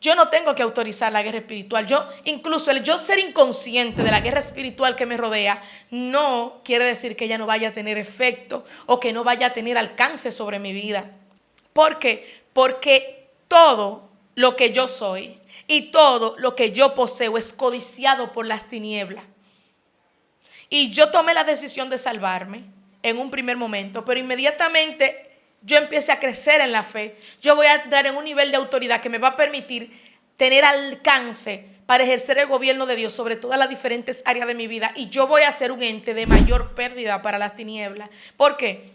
Yo no tengo que autorizar la guerra espiritual. Incluso el yo ser inconsciente de la guerra espiritual que me rodea, no quiere decir que ella no vaya a tener efecto o que no vaya a tener alcance sobre mi vida. ¿Por qué? Porque todo lo que yo soy y todo lo que yo poseo es codiciado por las tinieblas. Y yo tomé la decisión de salvarme en un primer momento, pero inmediatamente yo empiece a crecer en la fe, yo voy a entrar en un nivel de autoridad que me va a permitir tener alcance para ejercer el gobierno de Dios sobre todas las diferentes áreas de mi vida, y yo voy a ser un ente de mayor pérdida para las tinieblas. ¿Por qué?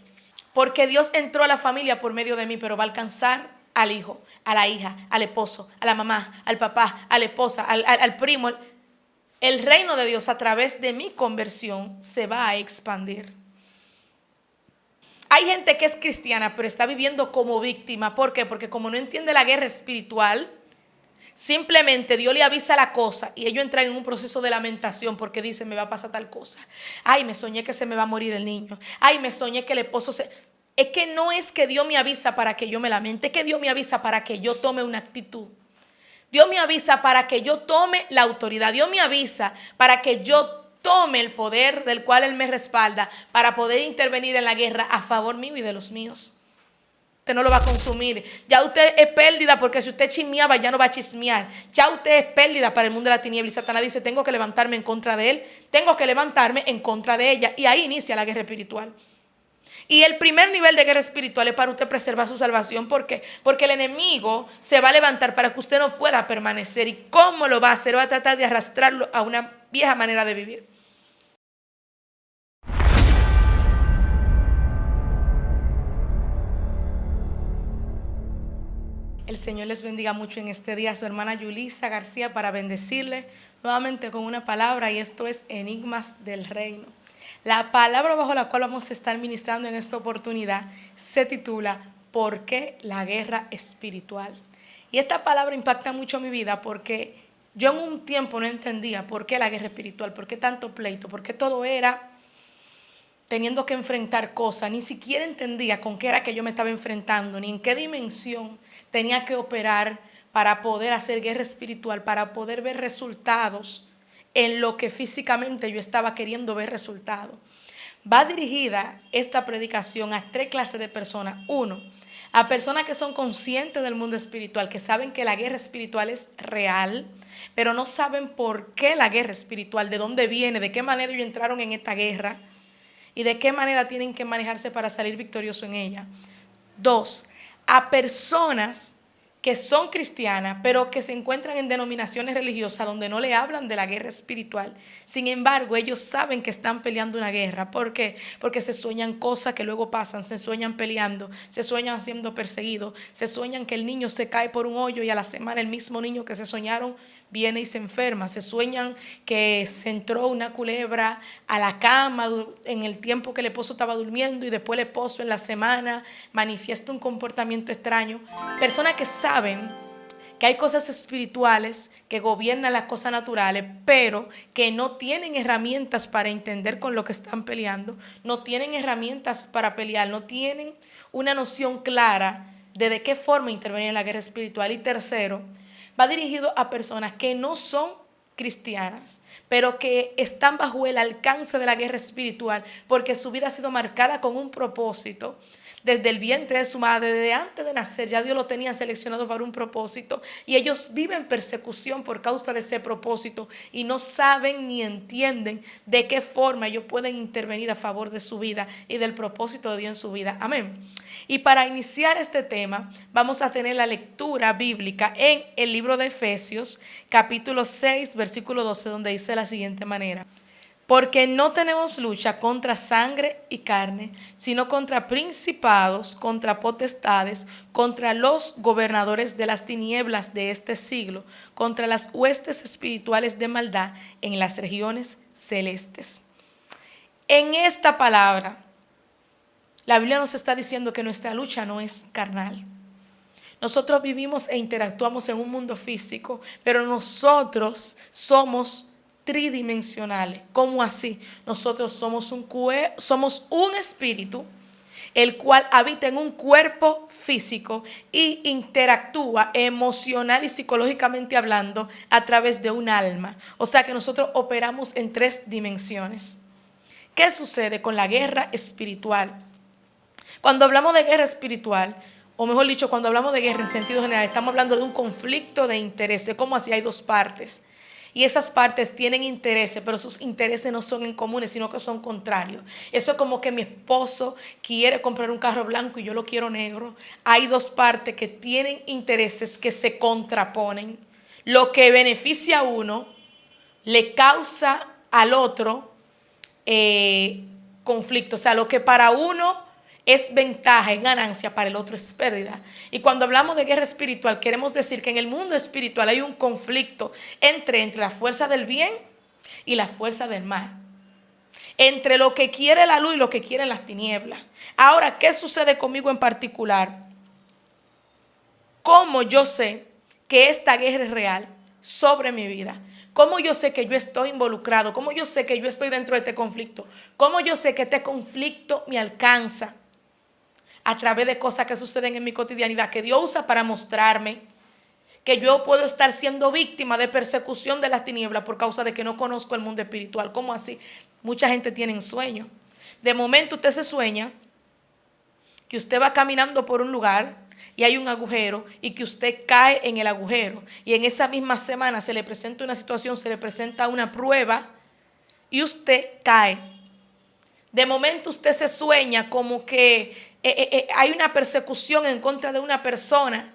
Porque Dios entró a la familia por medio de mí, pero va a alcanzar al hijo, a la hija, al esposo, a la mamá, al papá, a la esposa, al primo. El reino de Dios a través de mi conversión se va a expandir. Hay gente que es cristiana, pero está viviendo como víctima. ¿Por qué? Porque como no entiende la guerra espiritual, simplemente Dios le avisa la cosa y ellos entran en un proceso de lamentación porque dicen, me va a pasar tal cosa. Ay, me soñé que se me va a morir el niño. Ay, me soñé que el esposo se... Es que no es que Dios me avisa para que yo me lamente, es que Dios me avisa para que yo tome una actitud. Dios me avisa para que yo tome la autoridad. Dios me avisa para que yo tome el poder del cual Él me respalda para poder intervenir en la guerra a favor mío y de los míos. Usted no lo va a consumir. Ya usted es pérdida, porque si usted chismeaba ya no va a chismear. Ya usted es pérdida para el mundo de la tiniebla. Y Satanás dice, tengo que levantarme en contra de él, tengo que levantarme en contra de ella. Y ahí inicia la guerra espiritual. Y el primer nivel de guerra espiritual es para usted preservar su salvación. ¿Por qué? Porque el enemigo se va a levantar para que usted no pueda permanecer. ¿Y cómo lo va a hacer? Va a tratar de arrastrarlo a una vieja manera de vivir. El Señor les bendiga mucho en este día. Su hermana Yulisa García para bendecirle nuevamente con una palabra, y esto es Enigmas del Reino. La palabra bajo la cual vamos a estar ministrando en esta oportunidad se titula ¿Por qué la guerra espiritual? Y esta palabra impacta mucho mi vida porque yo en un tiempo no entendía por qué la guerra espiritual, por qué tanto pleito, por qué todo era teniendo que enfrentar cosas. Ni siquiera entendía con qué era que yo me estaba enfrentando, ni en qué dimensión tenía que operar para poder hacer guerra espiritual, para poder ver resultados en lo que físicamente yo estaba queriendo ver resultados. Va dirigida esta predicación a 3 clases de personas. 1, a personas que son conscientes del mundo espiritual, que saben que la guerra espiritual es real, pero no saben por qué la guerra espiritual, de dónde viene, de qué manera ellos entraron en esta guerra y de qué manera tienen que manejarse para salir victoriosos en ella. 2, a personas que son cristianas, pero que se encuentran en denominaciones religiosas donde no le hablan de la guerra espiritual. Sin embargo, ellos saben que están peleando una guerra. ¿Por qué? Porque se sueñan cosas que luego pasan, se sueñan peleando, se sueñan siendo perseguidos, se sueñan que el niño se cae por un hoyo y a la semana el mismo niño que se soñaron viene y se enferma. Se sueñan que se entró una culebra a la cama en el tiempo que el esposo estaba durmiendo y después el esposo en la semana manifiesta un comportamiento extraño. Personas que saben que hay cosas espirituales que gobiernan las cosas naturales, pero que no tienen herramientas para entender con lo que están peleando, no tienen herramientas para pelear, no tienen una noción clara de qué forma intervenir en la guerra espiritual. Y tercero, va dirigido a personas que no son cristianas, pero que están bajo el alcance de la guerra espiritual porque su vida ha sido marcada con un propósito. Desde el vientre de su madre, desde antes de nacer, ya Dios lo tenía seleccionado para un propósito, y ellos viven persecución por causa de ese propósito y no saben ni entienden de qué forma ellos pueden intervenir a favor de su vida y del propósito de Dios en su vida. Amén. Y para iniciar este tema vamos a tener la lectura bíblica en el libro de Efesios, capítulo 6, versículo 12, donde dice de la siguiente manera: porque no tenemos lucha contra sangre y carne, sino contra principados, contra potestades, contra los gobernadores de las tinieblas de este siglo, contra las huestes espirituales de maldad en las regiones celestes. En esta palabra, la Biblia nos está diciendo que nuestra lucha no es carnal. Nosotros vivimos e interactuamos en un mundo físico, pero nosotros somos tridimensionales. ¿Cómo así? Nosotros somos un espíritu el cual habita en un cuerpo físico y interactúa emocional y psicológicamente hablando a través de un alma. O sea que nosotros operamos en 3 dimensiones. ¿Qué sucede con la guerra espiritual? Cuando hablamos de guerra espiritual, o mejor dicho, cuando hablamos de guerra en sentido general, estamos hablando de un conflicto de intereses, como así hay 2 partes. Y esas partes tienen intereses, pero sus intereses no son en comunes, sino que son contrarios. Eso es como que mi esposo quiere comprar un carro blanco y yo lo quiero negro. Hay 2 partes que tienen intereses que se contraponen. Lo que beneficia a uno le causa al otro conflicto. O sea, lo que para uno es ventaja, es ganancia, para el otro es pérdida. Y cuando hablamos de guerra espiritual, queremos decir que en el mundo espiritual hay un conflicto entre la fuerza del bien y la fuerza del mal. Entre lo que quiere la luz y lo que quieren las tinieblas. Ahora, ¿qué sucede conmigo en particular? ¿Cómo yo sé que esta guerra es real sobre mi vida? ¿Cómo yo sé que yo estoy involucrado? ¿Cómo yo sé que yo estoy dentro de este conflicto? ¿Cómo yo sé que este conflicto me alcanza? A través de cosas que suceden en mi cotidianidad, que Dios usa para mostrarme que yo puedo estar siendo víctima de persecución de las tinieblas por causa de que no conozco el mundo espiritual. ¿Cómo así? Mucha gente tiene sueños. De momento usted se sueña que usted va caminando por un lugar y hay un agujero y que usted cae en el agujero. Y en esa misma semana se le presenta una situación, se le presenta una prueba y usted cae. De momento usted se sueña como que hay una persecución en contra de una persona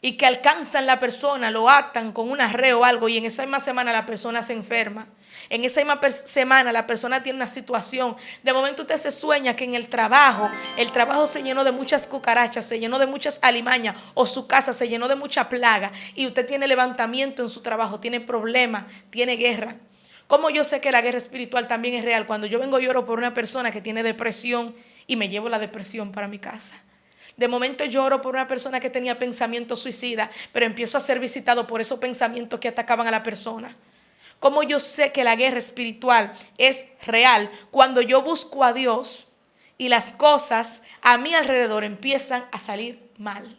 y que alcanzan la persona, lo atan con un arreo o algo y en esa misma semana la persona se enferma. En esa misma semana la persona tiene una situación. De momento usted se sueña que en el trabajo se llenó de muchas cucarachas, se llenó de muchas alimañas o su casa se llenó de mucha plaga y usted tiene levantamiento en su trabajo, tiene problemas, tiene guerra. ¿Cómo yo sé que la guerra espiritual también es real? Cuando yo vengo y oro por una persona que tiene depresión y me llevo la depresión para mi casa. De momento lloro por una persona que tenía pensamientos suicidas, pero empiezo a ser visitado por esos pensamientos que atacaban a la persona. ¿Cómo yo sé que la guerra espiritual es real? Cuando yo busco a Dios y las cosas a mi alrededor empiezan a salir mal.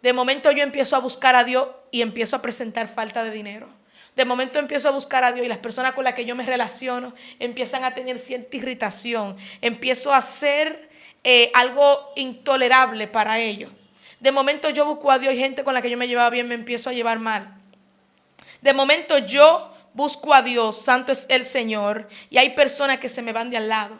De momento yo empiezo a buscar a Dios y empiezo a presentar falta de dinero. De momento empiezo a buscar a Dios y las personas con las que yo me relaciono empiezan a tener cierta irritación. Empiezo a hacer algo intolerable para ellos. De momento yo busco a Dios y gente con la que yo me llevaba bien me empiezo a llevar mal. De momento yo busco a Dios, santo es el Señor, y hay personas que se me van de al lado.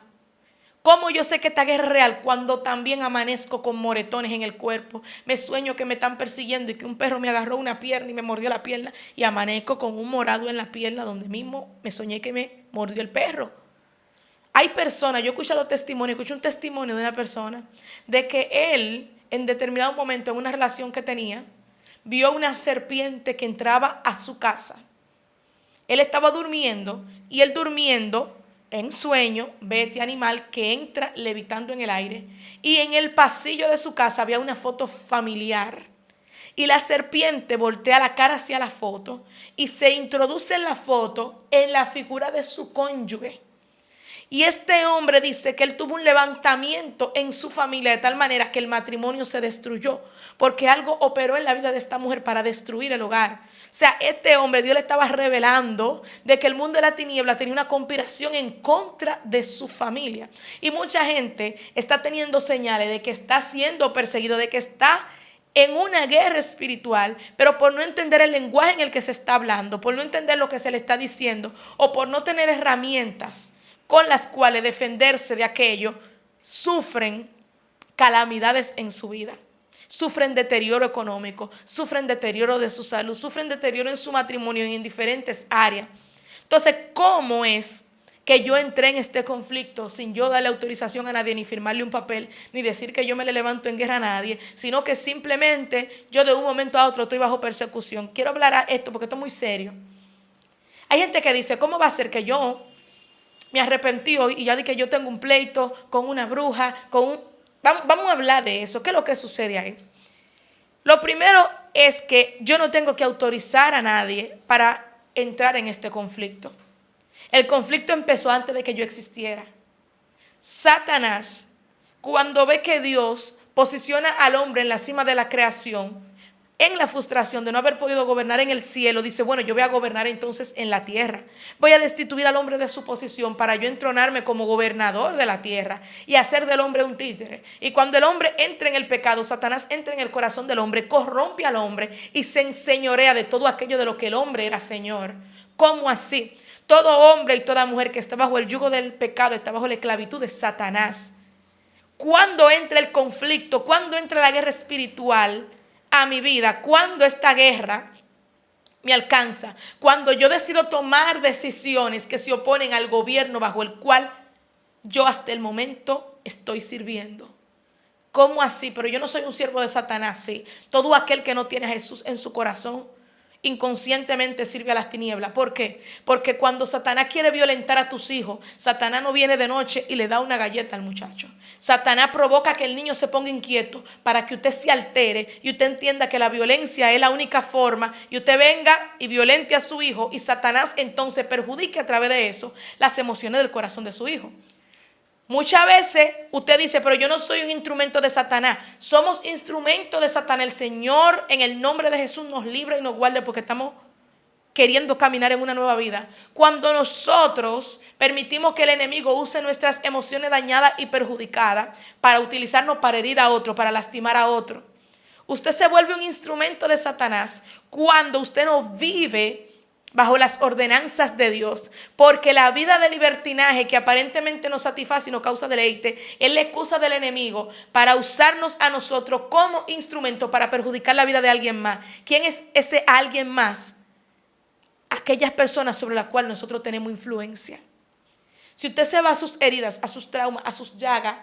¿Cómo yo sé que esta guerra es real? Cuando también amanezco con moretones en el cuerpo. Me sueño que me están persiguiendo y que un perro me agarró una pierna y me mordió la pierna. Y amanezco con un morado en la pierna donde mismo me soñé que me mordió el perro. Hay personas, yo he escuchado testimonios, escuché un testimonio de una persona de que él en determinado momento en una relación que tenía, vio una serpiente que entraba a su casa. Él estaba durmiendo y él durmiendo en sueño ve este animal que entra levitando en el aire y en el pasillo de su casa había una foto familiar y la serpiente voltea la cara hacia la foto y se introduce en la foto en la figura de su cónyuge. Y este hombre dice que él tuvo un levantamiento en su familia de tal manera que el matrimonio se destruyó porque algo operó en la vida de esta mujer para destruir el hogar. O sea, este hombre, Dios le estaba revelando de que el mundo de la tiniebla tenía una conspiración en contra de su familia. Y mucha gente está teniendo señales de que está siendo perseguido, de que está en una guerra espiritual, pero por no entender el lenguaje en el que se está hablando, por no entender lo que se le está diciendo o por no tener herramientas con las cuales defenderse de aquello, sufren calamidades en su vida. Sufren deterioro económico, sufren deterioro de su salud, sufren deterioro en su matrimonio y en diferentes áreas. Entonces, ¿cómo es que yo entré en este conflicto sin yo darle autorización a nadie, ni firmarle un papel, ni decir que yo me le levanto en guerra a nadie, sino que simplemente yo de un momento a otro estoy bajo persecución? Quiero hablar a esto porque esto es muy serio. Hay gente que dice, ¿cómo va a ser que yo me arrepentí hoy y ya di que yo tengo un pleito con una bruja, Vamos a hablar de eso. ¿Qué es lo que sucede ahí? Lo primero es que yo no tengo que autorizar a nadie para entrar en este conflicto. El conflicto empezó antes de que yo existiera. Satanás, cuando ve que Dios posiciona al hombre en la cima de la creación, en la frustración de no haber podido gobernar en el cielo, dice, bueno, yo voy a gobernar entonces en la tierra. Voy a destituir al hombre de su posición para yo entronarme como gobernador de la tierra y hacer del hombre un títere. Y cuando el hombre entra en el pecado, Satanás entra en el corazón del hombre, corrompe al hombre y se enseñorea de todo aquello de lo que el hombre era señor. ¿Cómo así? Todo hombre y toda mujer que está bajo el yugo del pecado está bajo la esclavitud de Satanás. Cuando entra el conflicto, cuando entra la guerra espiritual a mi vida, cuando esta guerra me alcanza, cuando yo decido tomar decisiones que se oponen al gobierno bajo el cual yo hasta el momento estoy sirviendo. ¿Cómo así? Pero yo no soy un siervo de Satanás, sí. Todo aquel que no tiene a Jesús en su corazón inconscientemente sirve a las tinieblas. ¿Por qué? Porque cuando Satanás quiere violentar a tus hijos, Satanás no viene de noche y le da una galleta al muchacho. Satanás provoca que el niño se ponga inquieto para que usted se altere y usted entienda que la violencia es la única forma y usted venga y violente a su hijo y Satanás entonces perjudique a través de eso las emociones del corazón de su hijo. Muchas veces usted dice, pero yo no soy un instrumento de Satanás. Somos instrumentos de Satanás. El Señor en el nombre de Jesús nos libre y nos guarde porque estamos queriendo caminar en una nueva vida. Cuando nosotros permitimos que el enemigo use nuestras emociones dañadas y perjudicadas para utilizarnos para herir a otro, para lastimar a otro. Usted se vuelve un instrumento de Satanás cuando usted no vive bajo las ordenanzas de Dios, porque la vida de libertinaje que aparentemente nos satisface y nos causa deleite es la excusa del enemigo para usarnos a nosotros como instrumento para perjudicar la vida de alguien más. ¿Quién es ese alguien más? Aquellas personas sobre las cuales nosotros tenemos influencia. Si usted se va a sus heridas, a sus traumas, a sus llagas,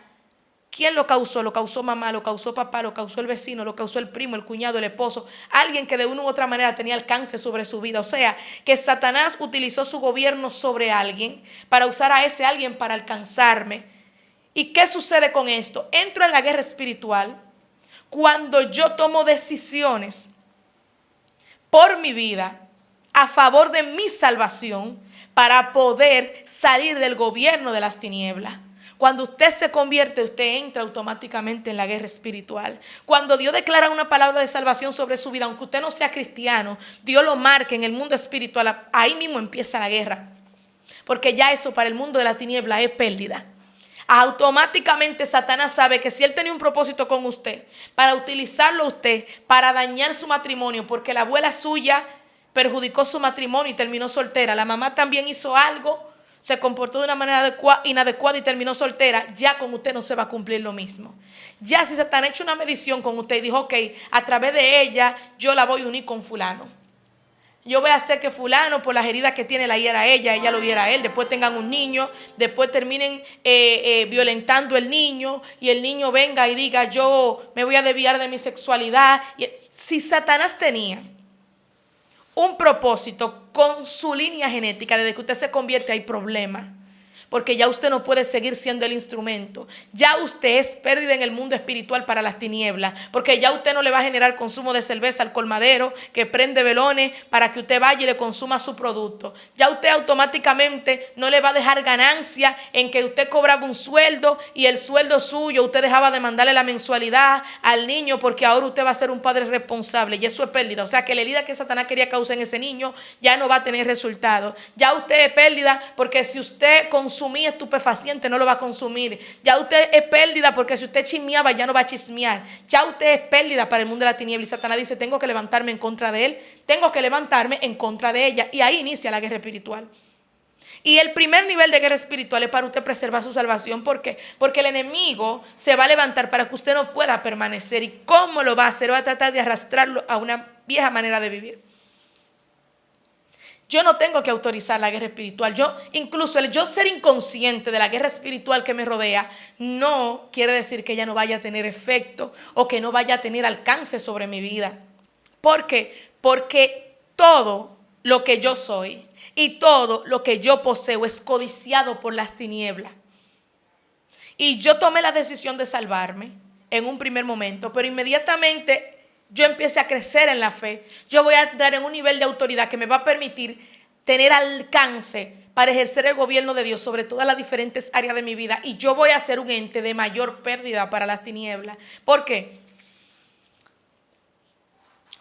¿quién lo causó? Lo causó mamá, lo causó papá, lo causó el vecino, lo causó el primo, el cuñado, el esposo. Alguien que de una u otra manera tenía alcance sobre su vida. O sea, que Satanás utilizó su gobierno sobre alguien para usar a ese alguien para alcanzarme. ¿Y qué sucede con esto? Entro en la guerra espiritual cuando yo tomo decisiones por mi vida a favor de mi salvación para poder salir del gobierno de las tinieblas. Cuando usted se convierte, usted entra automáticamente en la guerra espiritual. Cuando Dios declara una palabra de salvación sobre su vida, aunque usted no sea cristiano, Dios lo marca en el mundo espiritual. Ahí mismo empieza la guerra. Porque ya eso para el mundo de la tiniebla es pérdida. Automáticamente Satanás sabe que si él tenía un propósito con usted, para utilizarlo a usted, para dañar su matrimonio, porque la abuela suya perjudicó su matrimonio y terminó soltera. La mamá también hizo algo, se comportó de una manera inadecuada y terminó soltera. Ya con usted no se va a cumplir lo mismo. Ya si Satanás ha hecho una medición con usted y dijo, ok, a través de ella yo la voy a unir con fulano. Yo voy a hacer que fulano, por las heridas que tiene, la hiera a ella lo hiera a él. Después tengan un niño, después terminen violentando el niño y el niño venga y diga, yo me voy a desviar de mi sexualidad. Si Satanás tenía un propósito con su línea genética, desde que usted se convierte hay problema. Porque ya usted no puede seguir siendo el instrumento. Ya usted es pérdida en el mundo espiritual para las tinieblas. Porque ya usted no le va a generar consumo de cerveza al colmadero que prende velones para que usted vaya y le consuma su producto. Ya usted automáticamente no le va a dejar ganancia en que usted cobraba un sueldo y el sueldo suyo usted dejaba de mandarle la mensualidad al niño porque ahora usted va a ser un padre responsable y eso es pérdida. O sea que la herida que Satanás quería causar en ese niño ya no va a tener resultado. Ya usted es pérdida porque si usted consumía estupefaciente no lo va a consumir. Ya usted es pérdida porque si usted chismeaba ya no va a chismear. Ya usted es pérdida para el mundo de la tiniebla y Satanás dice, tengo que levantarme en contra de él, tengo que levantarme en contra de ella. Y ahí inicia la guerra espiritual. Y el primer nivel de guerra espiritual es para usted preservar su salvación. ¿Por qué? Porque el enemigo se va a levantar para que usted no pueda permanecer. ¿Y cómo lo va a hacer? Va a tratar de arrastrarlo a una vieja manera de vivir. Yo no tengo que autorizar la guerra espiritual. Incluso el yo ser inconsciente de la guerra espiritual que me rodea no quiere decir que ella no vaya a tener efecto o que no vaya a tener alcance sobre mi vida. ¿Por qué? Porque todo lo que yo soy y todo lo que yo poseo es codiciado por las tinieblas. Y yo tomé la decisión de salvarme en un primer momento, pero inmediatamente yo empiece a crecer en la fe, yo voy a entrar en un nivel de autoridad que me va a permitir tener alcance para ejercer el gobierno de Dios sobre todas las diferentes áreas de mi vida, y yo voy a ser un ente de mayor pérdida para las tinieblas. ¿Por qué?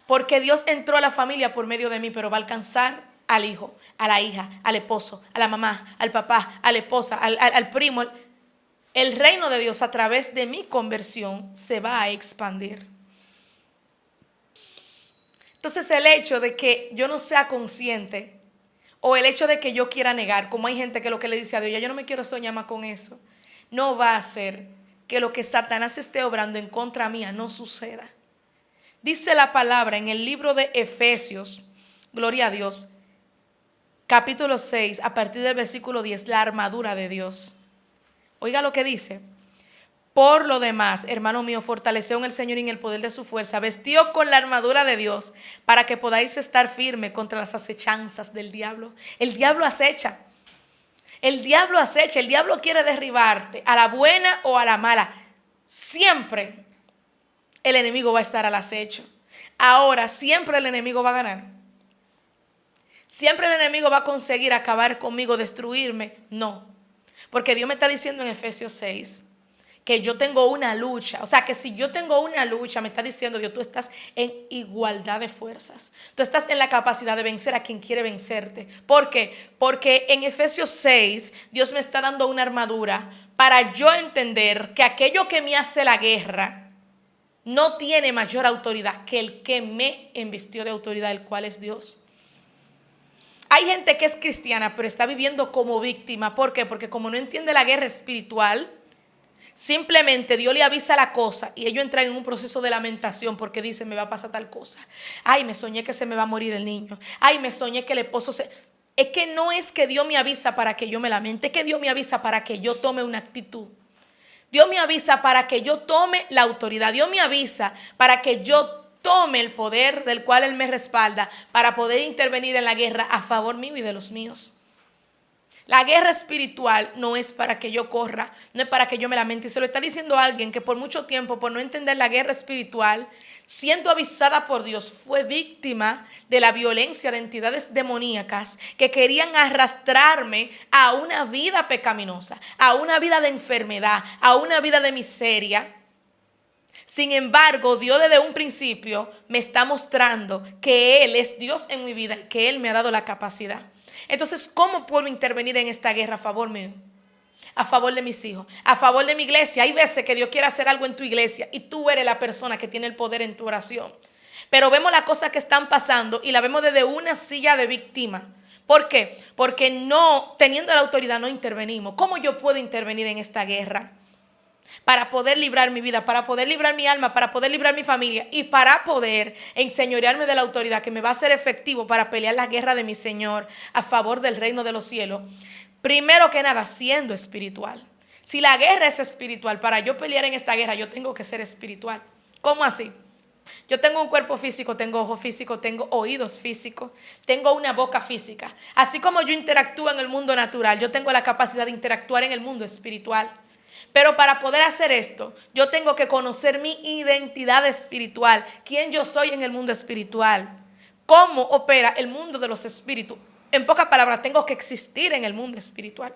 Porque Dios entró a la familia por medio de mí, pero va a alcanzar al hijo, a la hija, al esposo, a la mamá, al papá, a la esposa, al primo. El reino de Dios a través de mi conversión se va a expandir. Entonces el hecho de que yo no sea consciente, o el hecho de que yo quiera negar, como hay gente que lo que le dice a Dios, ya yo no me quiero soñar más con eso, no va a hacer que lo que Satanás esté obrando en contra mía no suceda. Dice la palabra en el libro de Efesios, gloria a Dios, capítulo 6, a partir del versículo 10, la armadura de Dios. Oiga lo que dice. Por lo demás, hermano mío, fortaleceos en el Señor y en el poder de su fuerza, vestidos con la armadura de Dios, para que podáis estar firme contra las acechanzas del diablo. El diablo acecha. El diablo acecha. El diablo quiere derribarte, a la buena o a la mala. Siempre el enemigo va a estar al acecho. Ahora, siempre el enemigo va a ganar. Siempre el enemigo va a conseguir acabar conmigo, destruirme. No. Porque Dios me está diciendo en Efesios 6 que yo tengo una lucha. O sea, que si yo tengo una lucha, me está diciendo Dios, tú estás en igualdad de fuerzas. Tú estás en la capacidad de vencer a quien quiere vencerte. ¿Por qué? Porque en Efesios 6 Dios me está dando una armadura para yo entender que aquello que me hace la guerra no tiene mayor autoridad que el que me invistió de autoridad, el cual es Dios. Hay gente que es cristiana, pero está viviendo como víctima. ¿Por qué? Porque como no entiende la guerra espiritual, simplemente Dios le avisa la cosa y ellos entran en un proceso de lamentación porque dicen, me va a pasar tal cosa. Ay, me soñé que se me va a morir el niño. Ay, me soñé que el esposo se... Es que no es que Dios me avisa para que yo me lamente, es que Dios me avisa para que yo tome una actitud. Dios me avisa para que yo tome la autoridad. Dios me avisa para que yo tome el poder del cual Él me respalda para poder intervenir en la guerra a favor mío y de los míos. La guerra espiritual no es para que yo corra, no es para que yo me lamente. Y se lo está diciendo alguien que por mucho tiempo, por no entender la guerra espiritual, siendo avisada por Dios, fue víctima de la violencia de entidades demoníacas que querían arrastrarme a una vida pecaminosa, a una vida de enfermedad, a una vida de miseria. Sin embargo, Dios desde un principio me está mostrando que Él es Dios en mi vida y que Él me ha dado la capacidad. Entonces, ¿cómo puedo intervenir en esta guerra a favor mío? A favor de mis hijos, a favor de mi iglesia. Hay veces que Dios quiere hacer algo en tu iglesia y tú eres la persona que tiene el poder en tu oración. Pero vemos las cosas que están pasando y la vemos desde una silla de víctima. ¿Por qué? Porque no, teniendo la autoridad, no intervenimos. ¿Cómo yo puedo intervenir en esta guerra? Para poder librar mi vida, para poder librar mi alma, para poder librar mi familia y para poder enseñorearme de la autoridad que me va a ser efectivo para pelear la guerra de mi Señor a favor del reino de los cielos. Primero que nada, siendo espiritual. Si la guerra es espiritual, para yo pelear en esta guerra, yo tengo que ser espiritual. ¿Cómo así? Yo tengo un cuerpo físico, tengo ojos físicos, tengo oídos físicos, tengo una boca física. Así como yo interactúo en el mundo natural, yo tengo la capacidad de interactuar en el mundo espiritual. Pero para poder hacer esto, yo tengo que conocer mi identidad espiritual, quién yo soy en el mundo espiritual, cómo opera el mundo de los espíritus. En pocas palabras, tengo que existir en el mundo espiritual.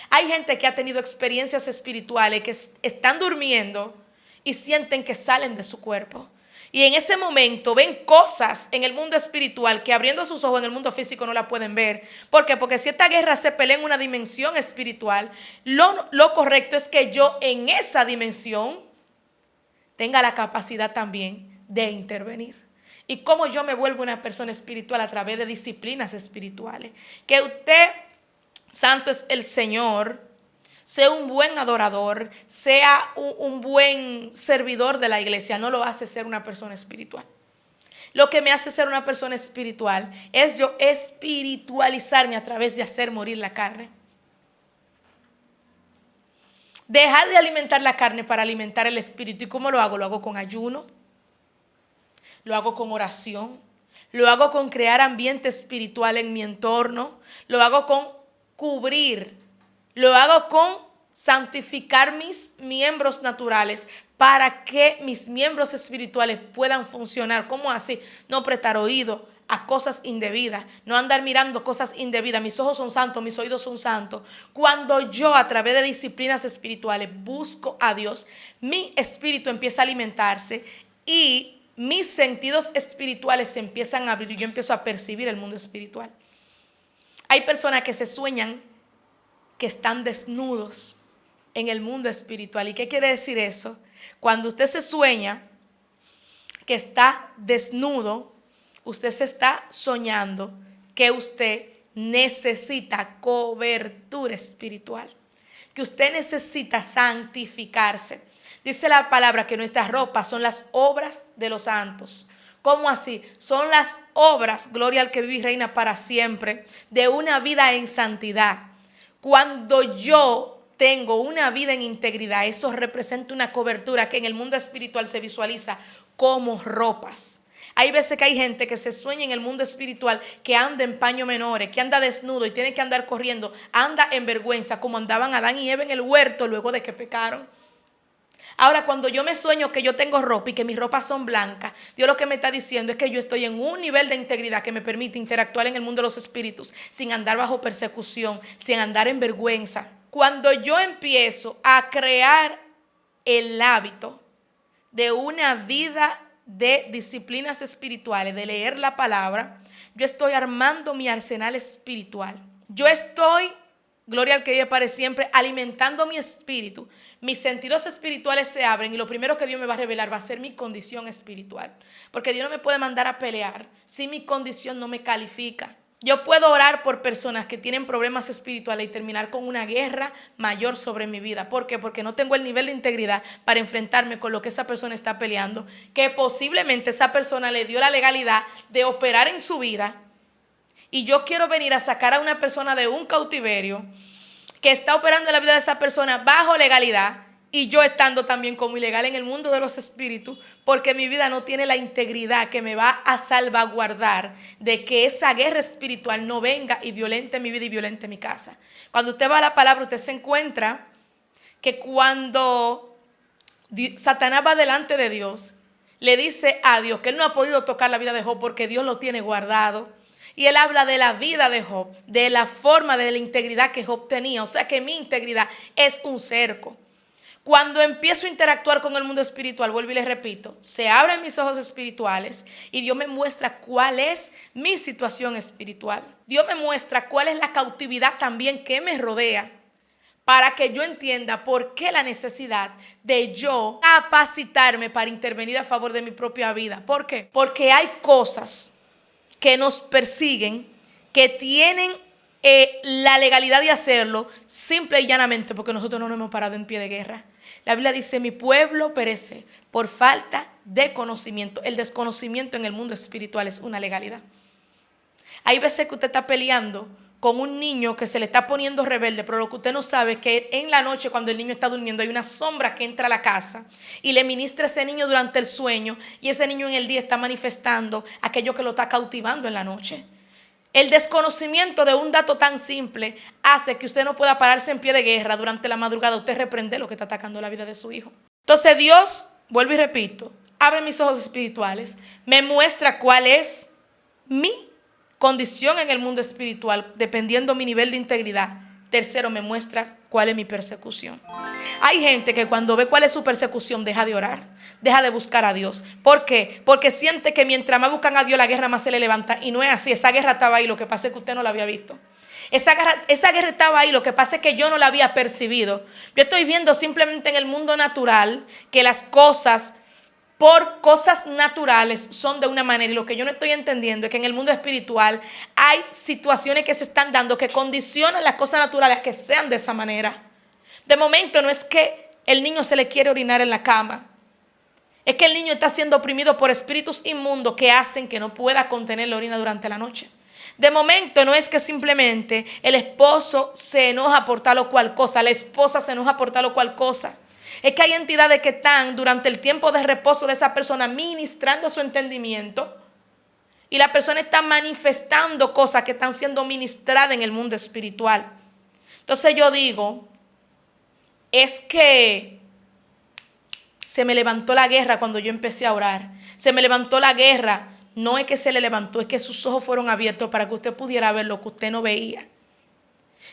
Hay gente que ha tenido experiencias espirituales que están durmiendo y sienten que salen de su cuerpo. Y en ese momento ven cosas en el mundo espiritual que abriendo sus ojos en el mundo físico no la pueden ver. ¿Por qué? Porque si esta guerra se pelea en una dimensión espiritual, lo correcto es que yo en esa dimensión tenga la capacidad también de intervenir. Y cómo yo me vuelvo una persona espiritual a través de disciplinas espirituales. Que usted, santo es el Señor, sea un buen adorador, sea un buen servidor de la iglesia, no lo hace ser una persona espiritual. Lo que me hace ser una persona espiritual es yo espiritualizarme a través de hacer morir la carne. Dejar de alimentar la carne para alimentar el espíritu. ¿Y cómo lo hago? Lo hago con ayuno, lo hago con oración, lo hago con crear ambiente espiritual en mi entorno, lo hago con cubrir, lo hago con santificar mis miembros naturales para que mis miembros espirituales puedan funcionar. ¿Cómo así? No prestar oído a cosas indebidas, no andar mirando cosas indebidas. Mis ojos son santos, mis oídos son santos. Cuando yo a través de disciplinas espirituales busco a Dios, mi espíritu empieza a alimentarse y mis sentidos espirituales se empiezan a abrir y yo empiezo a percibir el mundo espiritual. Hay personas que se sueñan que están desnudos en el mundo espiritual. ¿Y qué quiere decir eso? Cuando usted se sueña que está desnudo, usted se está soñando que usted necesita cobertura espiritual, que usted necesita santificarse. Dice la palabra que nuestras ropas son las obras de los santos. ¿Cómo así? Son las obras, gloria al que vive y reina para siempre, de una vida en santidad. Cuando yo tengo una vida en integridad, eso representa una cobertura que en el mundo espiritual se visualiza como ropas. Hay veces que hay gente que se sueña en el mundo espiritual que anda en paños menores, que anda desnudo y tiene que andar corriendo, anda en vergüenza, como andaban Adán y Eva en el huerto luego de que pecaron. Ahora, cuando yo me sueño que yo tengo ropa y que mis ropas son blancas, Dios lo que me está diciendo es que yo estoy en un nivel de integridad que me permite interactuar en el mundo de los espíritus sin andar bajo persecución, sin andar en vergüenza. Cuando yo empiezo a crear el hábito de una vida de disciplinas espirituales, de leer la palabra, yo estoy armando mi arsenal espiritual. Yo estoy, gloria al que vive para siempre, alimentando mi espíritu. Mis sentidos espirituales se abren y lo primero que Dios me va a revelar va a ser mi condición espiritual. Porque Dios no me puede mandar a pelear si mi condición no me califica. Yo puedo orar por personas que tienen problemas espirituales y terminar con una guerra mayor sobre mi vida. ¿Por qué? Porque no tengo el nivel de integridad para enfrentarme con lo que esa persona está peleando, que posiblemente esa persona le dio la legalidad de operar en su vida. Y yo quiero venir a sacar a una persona de un cautiverio que está operando en la vida de esa persona bajo legalidad y yo estando también como ilegal en el mundo de los espíritus, porque mi vida no tiene la integridad que me va a salvaguardar de que esa guerra espiritual no venga y violente mi vida y violente mi casa. Cuando usted va a la palabra, usted se encuentra que cuando Satanás va delante de Dios, le dice a Dios que él no ha podido tocar la vida de Job porque Dios lo tiene guardado. Y él habla de la vida de Job, de la forma, de la integridad que Job tenía. O sea que mi integridad es un cerco. Cuando empiezo a interactuar con el mundo espiritual, vuelvo y les repito, se abren mis ojos espirituales y Dios me muestra cuál es mi situación espiritual. Dios me muestra cuál es la cautividad también que me rodea para que yo entienda por qué la necesidad de yo capacitarme para intervenir a favor de mi propia vida. ¿Por qué? Porque hay cosas que nos persiguen, que tienen la legalidad de hacerlo simple y llanamente porque nosotros no nos hemos parado en pie de guerra. La Biblia dice, mi pueblo perece por falta de conocimiento. El desconocimiento en el mundo espiritual es una legalidad. Hay veces que usted está peleando con un niño que se le está poniendo rebelde, pero lo que usted no sabe es que en la noche cuando el niño está durmiendo hay una sombra que entra a la casa y le ministra a ese niño durante el sueño y ese niño en el día está manifestando aquello que lo está cautivando en la noche. El desconocimiento de un dato tan simple hace que usted no pueda pararse en pie de guerra durante la madrugada. Usted reprende lo que está atacando la vida de su hijo. Entonces Dios, vuelvo y repito, abre mis ojos espirituales, me muestra cuál es mi condición en el mundo espiritual, dependiendo mi nivel de integridad. Tercero, me muestra cuál es mi persecución. Hay gente que cuando ve cuál es su persecución deja de orar, deja de buscar a Dios. ¿Por qué? Porque siente que mientras más buscan a Dios la guerra más se le levanta. Y no es así, esa guerra estaba ahí, lo que pasa es que usted no la había visto. Esa guerra estaba ahí, lo que pasa es que yo no la había percibido. Yo estoy viendo simplemente en el mundo natural que las cosas por cosas naturales son de una manera, y lo que yo no estoy entendiendo es que en el mundo espiritual hay situaciones que se están dando que condicionan las cosas naturales a que sean de esa manera. De momento no es que el niño se le quiere orinar en la cama, es que el niño está siendo oprimido por espíritus inmundos que hacen que no pueda contener la orina durante la noche. De momento no es que simplemente el esposo se enoja por tal o cual cosa, la esposa se enoja por tal o cual cosa. Es que hay entidades que están durante el tiempo de reposo de esa persona ministrando su entendimiento y la persona está manifestando cosas que están siendo ministradas en el mundo espiritual. Entonces yo digo, es que se me levantó la guerra cuando yo empecé a orar. Se me levantó la guerra. No es que se le levantó, es que sus ojos fueron abiertos para que usted pudiera ver lo que usted no veía.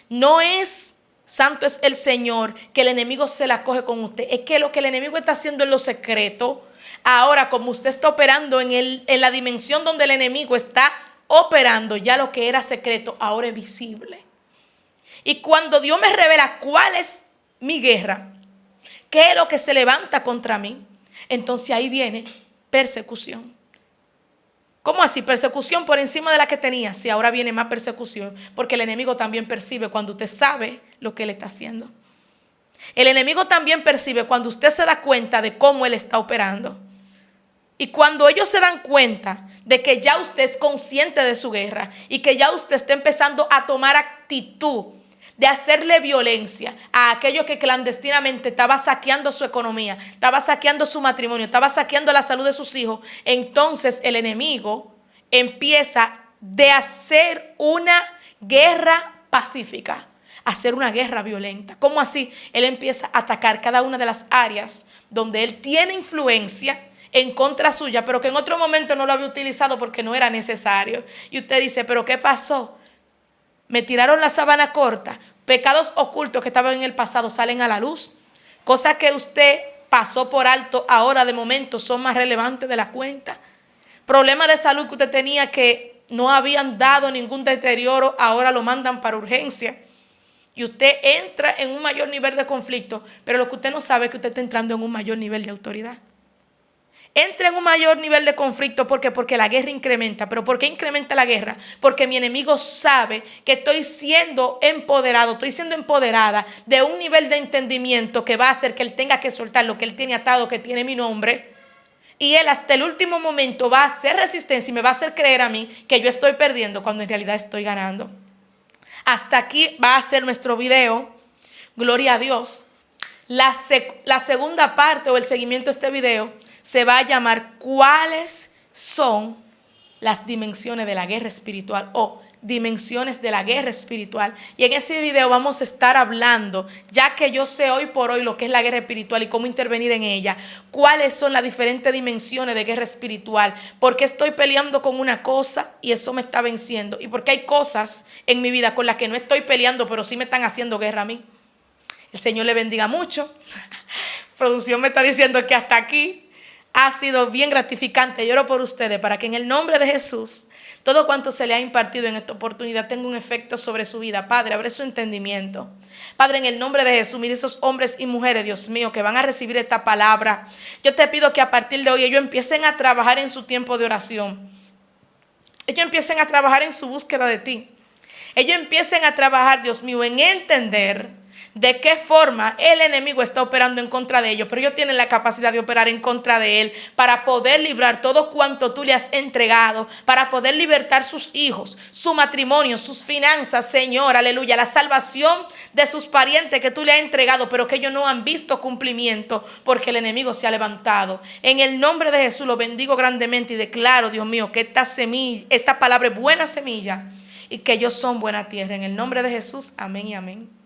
No es, santo es el Señor, que el enemigo se la coge con usted. Es que lo que el enemigo está haciendo en lo secreto, ahora como usted está operando en la dimensión donde el enemigo está operando, ya lo que era secreto ahora es visible. Y cuando Dios me revela cuál es mi guerra, qué es lo que se levanta contra mí, entonces ahí viene persecución. ¿Cómo así? Persecución por encima de la que tenía. Sí, ahora viene más persecución, porque el enemigo también percibe cuando usted sabe lo que él está haciendo. El enemigo también percibe cuando usted se da cuenta de cómo él está operando. Y cuando ellos se dan cuenta de que ya usted es consciente de su guerra y que ya usted está empezando a tomar actitud de hacerle violencia a aquello que clandestinamente estaba saqueando su economía, estaba saqueando su matrimonio, estaba saqueando la salud de sus hijos, entonces el enemigo empieza de hacer una guerra pacífica, a hacer una guerra violenta. ¿Cómo así? Él empieza a atacar cada una de las áreas donde él tiene influencia en contra suya, pero que en otro momento no lo había utilizado porque no era necesario. Y usted dice, ¿pero qué pasó? Me tiraron la sábana corta. Pecados ocultos que estaban en el pasado salen a la luz. Cosas que usted pasó por alto ahora de momento son más relevantes de la cuenta. Problemas de salud que usted tenía que no habían dado ningún deterioro, ahora lo mandan para urgencia. Y usted entra en un mayor nivel de conflicto, pero lo que usted no sabe es que usted está entrando en un mayor nivel de autoridad. Entra en un mayor nivel de conflicto. ¿Por qué? Porque la guerra incrementa. ¿Pero por qué incrementa la guerra? Porque mi enemigo sabe que estoy siendo empoderado, estoy siendo empoderada de un nivel de entendimiento que va a hacer que él tenga que soltar lo que él tiene atado, que tiene mi nombre. Y él hasta el último momento va a hacer resistencia y me va a hacer creer a mí que yo estoy perdiendo cuando en realidad estoy ganando. Hasta aquí va a ser nuestro video. Gloria a Dios. La segunda parte o el seguimiento de este video se va a llamar ¿cuáles son las dimensiones de la guerra espiritual o dimensiones de la guerra espiritual? Y en ese video vamos a estar hablando, ya que yo sé hoy por hoy lo que es la guerra espiritual y cómo intervenir en ella, cuáles son las diferentes dimensiones de guerra espiritual, por qué estoy peleando con una cosa y eso me está venciendo, y por qué hay cosas en mi vida con las que no estoy peleando pero sí me están haciendo guerra a mí. El Señor le bendiga mucho. Producción me está diciendo que hasta aquí ha sido bien gratificante. Yo oro por ustedes para que en el nombre de Jesús todo cuanto se le ha impartido en esta oportunidad tenga un efecto sobre su vida. Padre, abre su entendimiento. Padre, en el nombre de Jesús, mire esos hombres y mujeres, Dios mío, que van a recibir esta palabra. Yo te pido que a partir de hoy ellos empiecen a trabajar en su tiempo de oración. Ellos empiecen a trabajar en su búsqueda de ti. Ellos empiecen a trabajar, Dios mío, en entender de qué forma el enemigo está operando en contra de ellos, pero ellos tienen la capacidad de operar en contra de él para poder librar todo cuanto tú le has entregado, para poder libertar sus hijos, su matrimonio, sus finanzas, Señor, aleluya, la salvación de sus parientes que tú le has entregado, pero que ellos no han visto cumplimiento porque el enemigo se ha levantado. En el nombre de Jesús lo bendigo grandemente y declaro, Dios mío, que esta semilla, esta palabra es buena semilla y que ellos son buena tierra. En el nombre de Jesús, amén y amén.